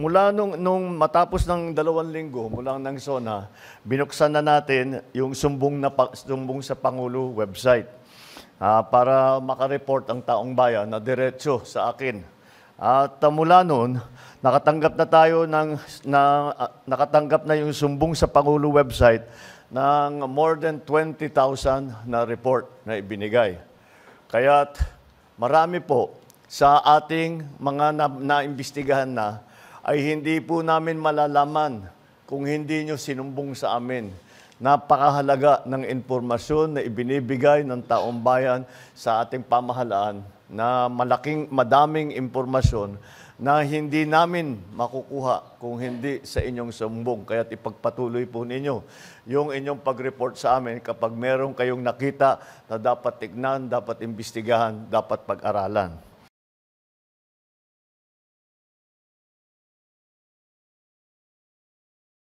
Mula nung matapos ng 2 linggo mula ng SONA, binuksan na natin yung sumbong sa Pangulo website para makareport ang taong bayan na diretso sa akin. At mula noon, nakatanggap na tayo nakatanggap na yung sumbong sa Pangulo website ng more than 20,000 na report na ibinigay. Kaya't marami po sa ating mga naimbestigahan na ay hindi po namin malalaman kung hindi nyo sinumbong sa amin. Napakahalaga ng impormasyon na ibinibigay ng taong bayan sa ating pamahalaan na madaming impormasyon na hindi namin makukuha kung hindi sa inyong sumbong. Kaya't ipagpatuloy po ninyo yung inyong pag-report sa amin kapag meron kayong nakita na dapat tignan, dapat imbestigahan, dapat pag-aralan.